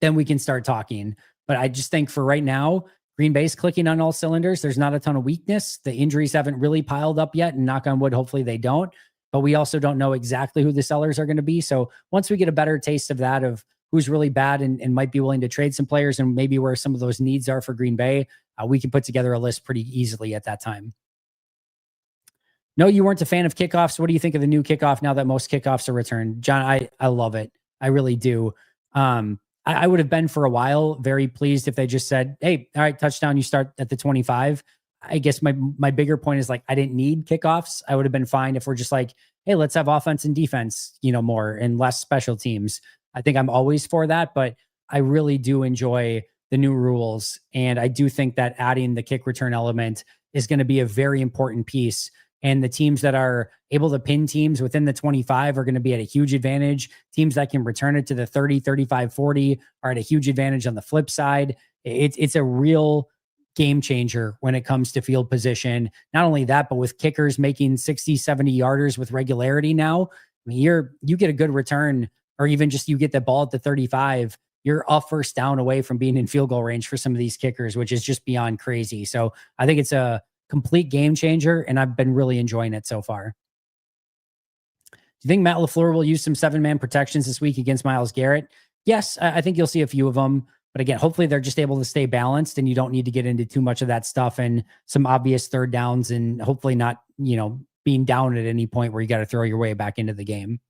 Then we can start talking. But I just think for right now, Green Bay's clicking on all cylinders. There's not a ton of weakness. The injuries haven't really piled up yet, and knock on wood, hopefully they don't. But we also don't know exactly who the sellers are going to be. So once we get a better taste of that, of who's really bad and might be willing to trade some players and maybe where some of those needs are for Green Bay, we can put together a list pretty easily at that time. No, you weren't a fan of kickoffs. What do you think of the new kickoff now that most kickoffs are returned? John, I love it. I really do. I would have been for a while very pleased if they just said, "Hey, all right, touchdown, you start at the 25." I guess my bigger point is like I didn't need kickoffs. I would have been fine if we're just like, "Hey, let's have offense and defense, more and less special teams." I think I'm always for that, but I really do enjoy the new rules, and I do think that adding the kick return element is going to be a very important piece, and the teams that are able to pin teams within the 25 are going to be at a huge advantage. Teams that can return it to the 30, 35, 40 are at a huge advantage on the flip side. It's a real game changer when it comes to field position. Not only that, but with kickers making 60, 70 yarders with regularity now, I mean, you get a good return, or even just you get the ball at the 35, you're a first down away from being in field goal range for some of these kickers, which is just beyond crazy. So I think it's a complete game changer, and I've been really enjoying it so far. Do you think Matt LaFleur will use some 7-man protections this week against Myles Garrett? Yes, I think you'll see a few of them. But again, hopefully they're just able to stay balanced and you don't need to get into too much of that stuff and some obvious third downs and hopefully not, being down at any point where you got to throw your way back into the game.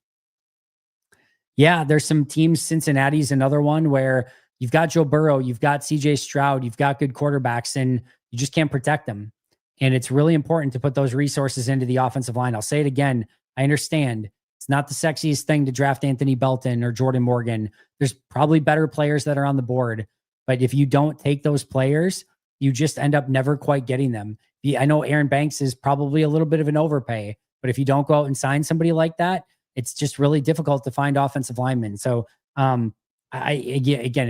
Yeah, there's some teams, Cincinnati's another one where you've got Joe Burrow, you've got CJ Stroud, you've got good quarterbacks, and you just can't protect them. And it's really important to put those resources into the offensive line. I'll say it again. I understand it's not the sexiest thing to draft Anthony Belton or Jordan Morgan. There's probably better players that are on the board. But if you don't take those players, you just end up never quite getting them. I know Aaron Banks is probably a little bit of an overpay, but if you don't go out and sign somebody like that, it's just really difficult to find offensive linemen. So, again,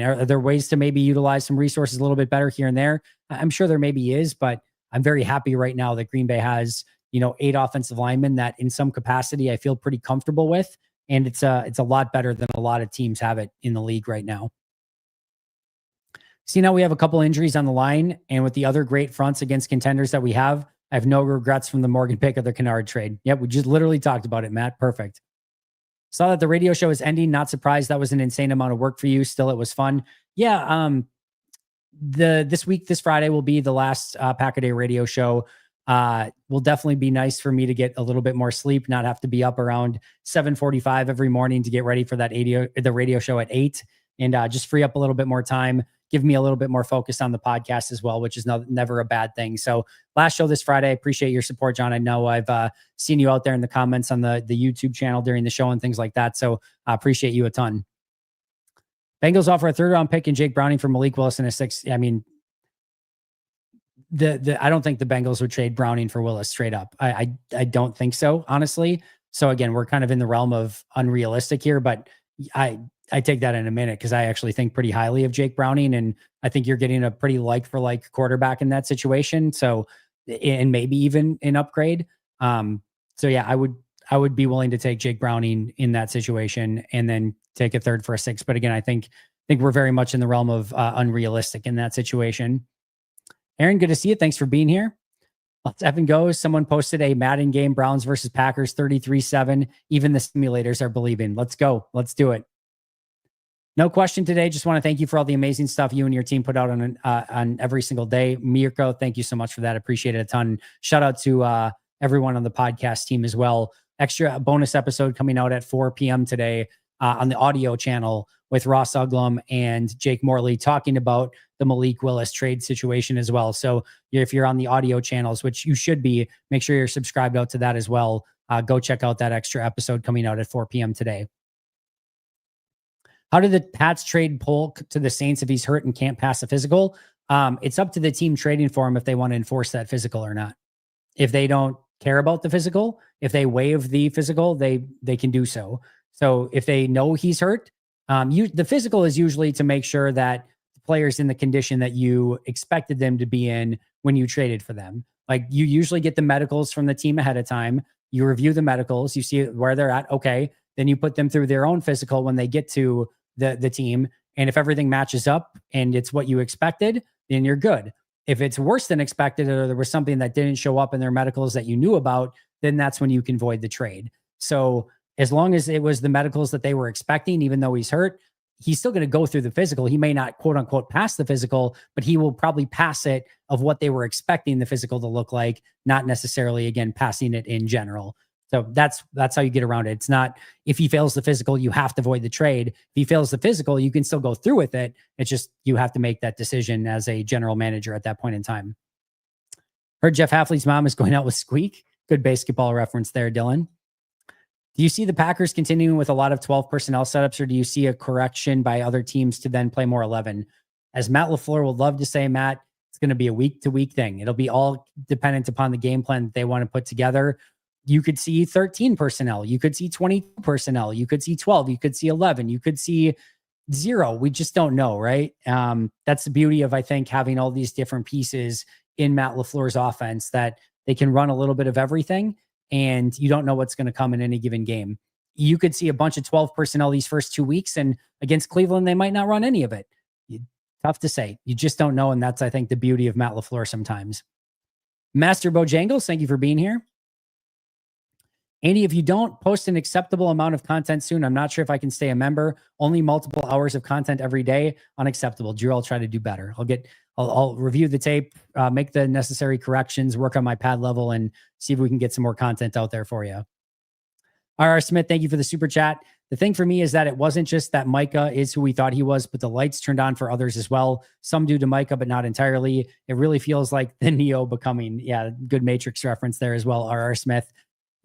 are there ways to maybe utilize some resources a little bit better here and there? I'm sure there maybe is, but I'm very happy right now that Green Bay has, 8 offensive linemen that in some capacity I feel pretty comfortable with. And it's a lot better than a lot of teams have it in the league right now. See, now we have a couple injuries on the line, and with the other great fronts against contenders that we have, I have no regrets from the Morgan pick of the Kennard trade. Yep, we just literally talked about it, Matt. Perfect. Saw that the radio show is ending. Not surprised. That was an insane amount of work for you. Still, it was fun. Yeah. This Friday will be the last Pack a Day radio show. Will definitely be nice for me to get a little bit more sleep, not have to be up around 7:45 every morning to get ready for the radio show at 8, and just free up a little bit more time, give me a little bit more focus on the podcast as well, which is never a bad thing. So last show this Friday. I appreciate your support, John. I know I've seen you out there in the comments on the YouTube channel during the show and things like that. So I appreciate you a ton. Bengals offer a 3rd-round pick and Jake Browning for Malik Willis and a 6th. I mean, I don't think the Bengals would trade Browning for Willis straight up. I don't think so, honestly. So again, we're kind of in the realm of unrealistic here, but I take that in a minute because I actually think pretty highly of Jake Browning, and I think you're getting a pretty like quarterback in that situation. So, and maybe even an upgrade. So yeah, I would be willing to take Jake Browning in that situation and then take a 3rd for a 6th. But again, I think we're very much in the realm of unrealistic in that situation. Aaron, good to see you. Thanks for being here. Let's Evan go. Someone posted a Madden game, Browns versus Packers, 33-7. Even the simulators are believing. Let's go. Let's do it. No question today. Just want to thank you for all the amazing stuff you and your team put out on every single day. Mirko, thank you so much for that. Appreciate it a ton. Shout out to everyone on the podcast team as well. Extra bonus episode coming out at 4 p.m. today on the audio channel with Ross Uglum and Jake Morley talking about the Malik Willis trade situation as well. So if you're on the audio channels, which you should be, make sure you're subscribed out to that as well. Go check out that extra episode coming out at 4 p.m. today. How did the Pats trade Polk to the Saints if he's hurt and can't pass a physical? It's up to the team trading for him if they want to enforce that physical or not. If they don't care about the physical, if they waive the physical, they can do so. So if they know he's hurt, the physical is usually to make sure that the player's in the condition that you expected them to be in when you traded for them. Like you usually get the medicals from the team ahead of time. You review the medicals, you see where they're at. Okay. Then you put them through their own physical when they get to the team. And if everything matches up and it's what you expected, then you're good. If it's worse than expected, or there was something that didn't show up in their medicals that you knew about, then that's when you can void the trade. So as long as it was the medicals that they were expecting, even though he's hurt, he's still going to go through the physical. He may not quote unquote pass the physical, but he will probably pass it of what they were expecting the physical to look like, not necessarily, again, passing it in general. So that's how you get around it. It's not, if he fails the physical, you have to void the trade. If he fails the physical, you can still go through with it. It's just, you have to make that decision as a general manager at that point in time. Heard Jeff Hafley's mom is going out with Squeak. Good basketball reference there, Dylan. Do you see the Packers continuing with a lot of 12 personnel setups, or do you see a correction by other teams to then play more 11? As Matt LaFleur would love to say, Matt, it's going to be a week-to-week thing. It'll be all dependent upon the game plan that they want to put together. You could see 13 personnel. You could see 22 personnel. You could see 12. You could see 11. You could see 0. We just don't know, right? That's the beauty of, I think, having all these different pieces in Matt LaFleur's offense, that they can run a little bit of everything, and you don't know what's going to come in any given game. You could see a bunch of 12 personnel these first 2 weeks, and against Cleveland, they might not run any of it. Tough to say. You just don't know, and that's, I think, the beauty of Matt LaFleur sometimes. Master Bojangles, thank you for being here. Andy, if you don't post an acceptable amount of content soon, I'm not sure if I can stay a member. Only multiple hours of content every day, unacceptable. Drew, I'll try to do better. I'll review the tape, make the necessary corrections, work on my pad level, and see if we can get some more content out there for you. R.R. Smith, thank you for the super chat. The thing for me is that it wasn't just that Micah is who we thought he was, but the lights turned on for others as well. Some due to Micah, but not entirely. It really feels like the Neo becoming, good Matrix reference there as well, R.R. Smith.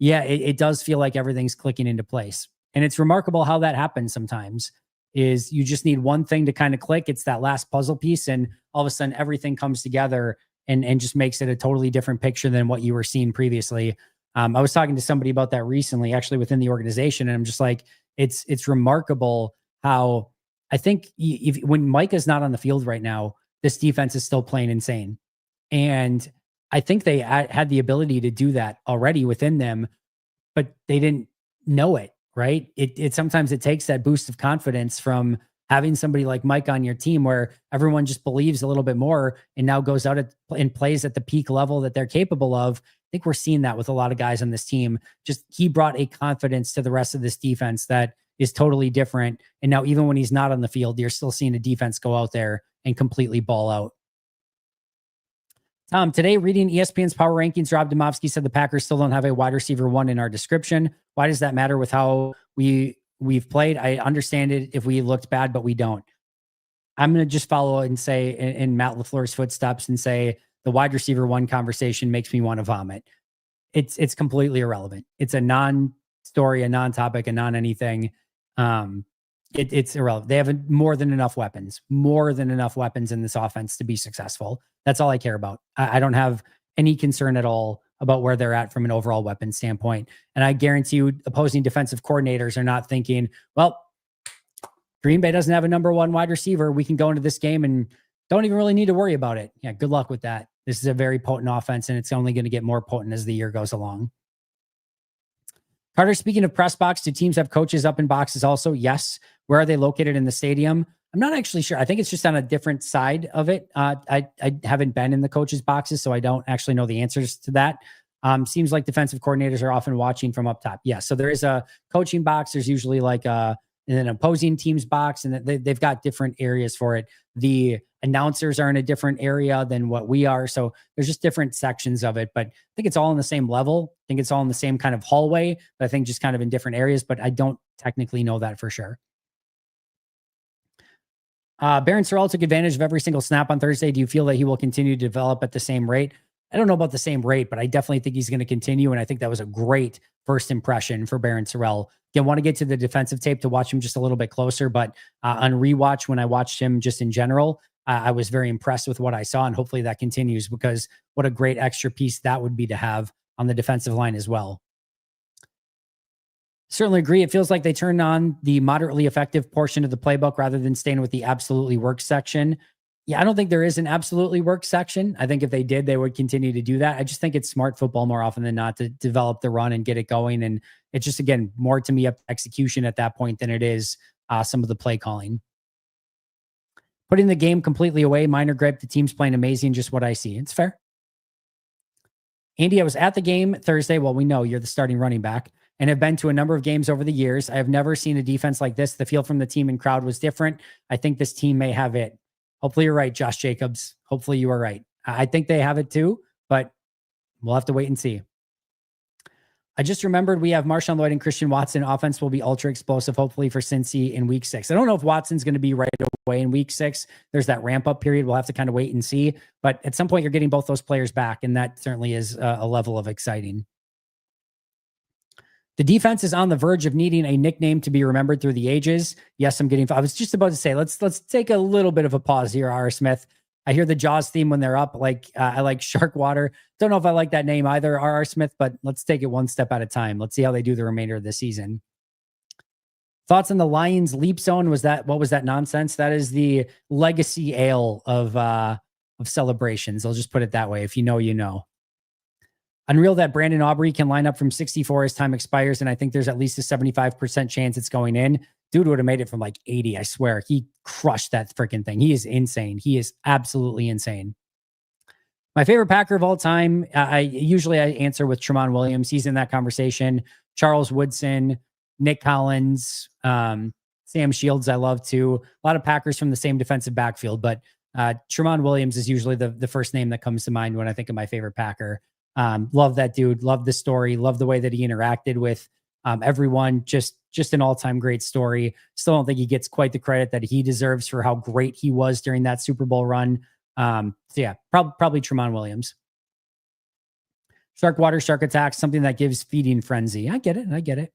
Yeah, it does feel like everything's clicking into place. And it's remarkable how that happens sometimes, is you just need one thing to kind of click. It's that last puzzle piece, and all of a sudden everything comes together and just makes it a totally different picture than what you were seeing previously. I was talking to somebody about that recently, actually within the organization, and I'm just like, it's remarkable how I think when Micah's not on the field right now, this defense is still playing insane. And I think they had the ability to do that already within them, but they didn't know it, right? It sometimes it takes that boost of confidence from having somebody like Mike on your team where everyone just believes a little bit more and now goes out and plays at the peak level that they're capable of. I think we're seeing that with a lot of guys on this team. Just he brought a confidence to the rest of this defense that is totally different. And now even when he's not on the field, you're still seeing a defense go out there and completely ball out. Tom, today reading ESPN's power rankings, Rob Domofsky said the Packers still don't have a wide receiver 1 in our description. Why does that matter with how we've played? I understand it if we looked bad, but we don't. I'm going to just follow and say in Matt LaFleur's footsteps and say the wide receiver 1 conversation makes me want to vomit. It's completely irrelevant. It's a non-story, a non-topic, a non-anything. It's irrelevant. They have more than enough weapons in this offense to be successful. That's all I care about. I don't have any concern at all about where they're at from an overall weapon standpoint. And I guarantee you opposing defensive coordinators are not thinking, well, Green Bay doesn't have a number 1 wide receiver. We can go into this game and don't even really need to worry about it. Yeah, good luck with that. This is a very potent offense, and it's only going to get more potent as the year goes along. Carter, speaking of press box, do teams have coaches up in boxes also? Yes. Where are they located in the stadium? I'm not actually sure. I think it's just on a different side of it. I haven't been in the coaches' boxes, so I don't actually know the answers to that. Seems like defensive coordinators are often watching from up top. Yeah, so there is a coaching box. There's usually like an opposing team's box, and they've got different areas for it. The announcers are in a different area than what we are. So there's just different sections of it, but I think it's all on the same level. I think it's all in the same kind of hallway, but I think just kind of in different areas, but I don't technically know that for sure. Baron Sorrell took advantage of every single snap on Thursday. Do you feel that he will continue to develop at the same rate? I don't know about the same rate, but I definitely think he's going to continue. And I think that was a great first impression for Baron Sorrell. Again, want to get to the defensive tape to watch him just a little bit closer, but on rewatch, when I watched him just in general, I was very impressed with what I saw, and hopefully that continues, because what a great extra piece that would be to have on the defensive line as well. Certainly agree. It feels like they turned on the moderately effective portion of the playbook rather than staying with the absolutely work section. Yeah, I don't think there is an absolutely work section. I think if they did, they would continue to do that. I just think it's smart football more often than not to develop the run and get it going. And it's just, again, more to me up to execution at that point than it is some of the play calling. Putting the game completely away, minor gripe. The team's playing amazing, just what I see. It's fair. Andy, I was at the game Thursday. Well, we know you're the starting running back. and have been to a number of games over the years. I have never seen a defense like this. The feel from the team and crowd was different. I think this team may have it. Hopefully you're right, Josh Jacobs. Hopefully you are right. I think they have it too, but we'll have to wait and see. I just remembered we have Marshawn Lloyd and Christian Watson. Offense will be ultra explosive, hopefully for Cincy in week 6. I don't know if Watson's going to be right away in week 6. There's that ramp up period. We'll have to kind of wait and see. But at some point, you're getting both those players back, and that certainly is a level of exciting. The defense is on the verge of needing a nickname to be remembered through the ages. Yes, I was just about to say, let's take a little bit of a pause here, R. Smith. I hear the Jaws theme when they're up. I like Shark Water. Don't know if I like that name either, R. Smith, but let's take it one step at a time. Let's see how they do the remainder of the season. Thoughts on the Lions Leap Zone? What was that nonsense? That is the legacy ale of celebrations. I'll just put it that way. If you know, you know. Unreal that Brandon Aubrey can line up from 64 as time expires, and I think there's at least a 75% chance it's going in. Dude would have made it from like 80, I swear. He crushed that freaking thing. He is insane. He is absolutely insane. My favorite Packer of all time, I usually answer with Tramon Williams. He's in that conversation. Charles Woodson, Nick Collins, Sam Shields I love too. A lot of Packers from the same defensive backfield, but Tramon Williams is usually the first name that comes to mind when I think of my favorite Packer. Love that dude. Love the story. Love the way that he interacted with everyone. Just an all-time great story. Still don't think he gets quite the credit that he deserves for how great he was during that Super Bowl run. So yeah, probably Tramon Williams. Shark Water, Shark Attack, something that gives feeding frenzy. I get it.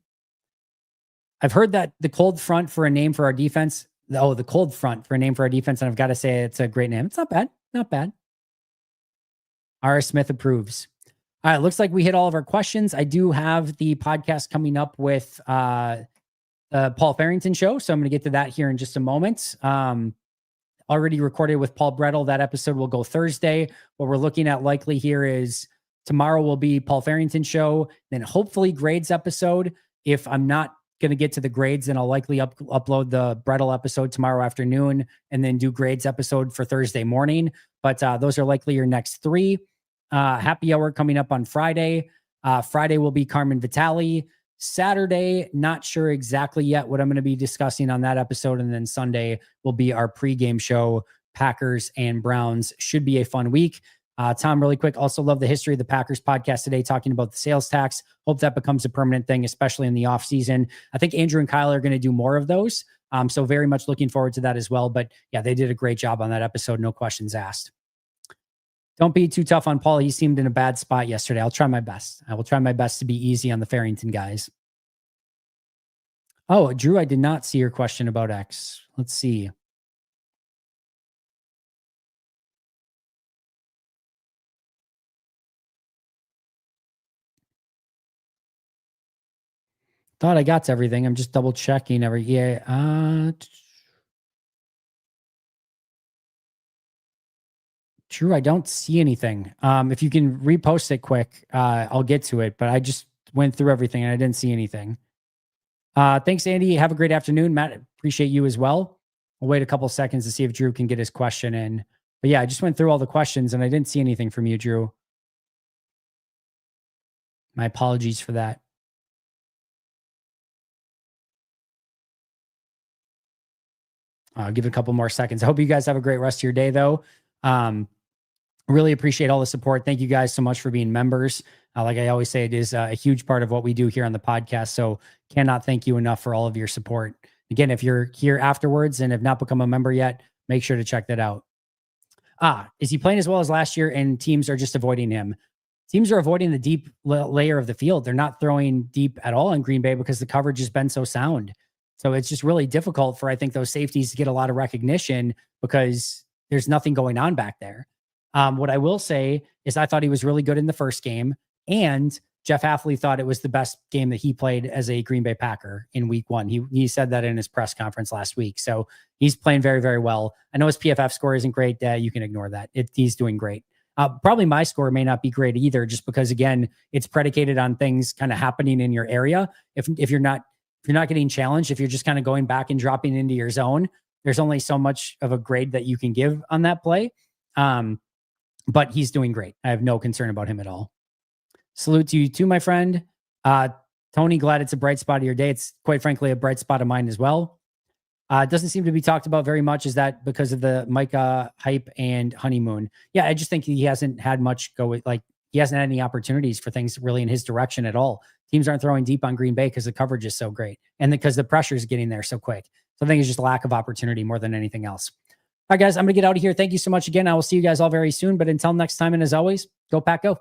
I've heard that the cold front for a name for our defense. Oh, the cold front for a name for our defense. And I've got to say it's a great name. It's not bad. Not bad. R. Smith approves. All right, looks like we hit all of our questions. I do have the podcast coming up with Paul Farrington show, so I'm going to get to that here in just a moment. Already recorded with Paul Brettel. That episode will go Thursday. What we're looking at likely here is tomorrow will be Paul Farrington show, then hopefully grades episode. If I'm not going to get to the grades, then I'll likely upload the Brettel episode tomorrow afternoon and then do grades episode for Thursday morning. But those are likely your next 3. Happy hour coming up on Friday. Friday will be Carmen Vitale. Saturday, not sure exactly yet what I'm going to be discussing on that episode. And then Sunday will be our pregame show, Packers and Browns. Should be a fun week. Tom, really quick, also love the history of the Packers podcast today, talking about the sales tax. Hope that becomes a permanent thing, especially in the off season. I think Andrew and Kyle are going to do more of those. So very much looking forward to that as well. But yeah, they did a great job on that episode. No questions asked. Don't be too tough on Paul. He seemed in a bad spot yesterday. I'll try my best. I will try my best to be easy on the Farrington guys. Oh, Drew, I did not see your question about X. Let's see. Thought I got to everything. I'm just double checking Drew, I don't see anything. If you can repost it quick, I'll get to it. But I just went through everything and I didn't see anything. Thanks, Andy. Have a great afternoon. Matt, appreciate you as well. I'll wait a couple seconds to see if Drew can get his question in. But yeah, I just went through all the questions and I didn't see anything from you, Drew. My apologies for that. I'll give it a couple more seconds. I hope you guys have a great rest of your day, though. Really appreciate all the support. Thank you guys so much for being members. Like I always say, it is a huge part of what we do here on the podcast. So cannot thank you enough for all of your support. Again, if you're here afterwards and have not become a member yet, make sure to check that out. Is he playing as well as last year and teams are just avoiding him? Teams are avoiding the deep layer of the field. They're not throwing deep at all in Green Bay because the coverage has been so sound. So it's just really difficult for, I think, those safeties to get a lot of recognition because there's nothing going on back there. What I will say is I thought he was really good in the first game, and Jeff Hafley thought it was the best game that he played as a Green Bay Packer in week 1. He said that in his press conference last week. So he's playing very, very well. I know his PFF score isn't great. You can ignore that. He's doing great. Probably my score may not be great either, just because, again, it's predicated on things kind of happening in your area. If you're not getting challenged, if you're just kind of going back and dropping into your zone, there's only so much of a grade that you can give on that play. But he's doing great. I have no concern about him at all. Salute to you too, my friend. Tony, glad it's a bright spot of your day. It's quite frankly a bright spot of mine as well. It doesn't seem to be talked about very much. Is that because of the Micah hype and honeymoon? Yeah, I just think he hasn't had much go with, like, he hasn't had any opportunities for things really in his direction at all. Teams aren't throwing deep on Green Bay because the coverage is so great and because the pressure is getting there so quick. So I think it's just lack of opportunity more than anything else. All right, guys, I'm going to get out of here. Thank you so much again. I will see you guys all very soon. But until next time, and as always, go Pack Go.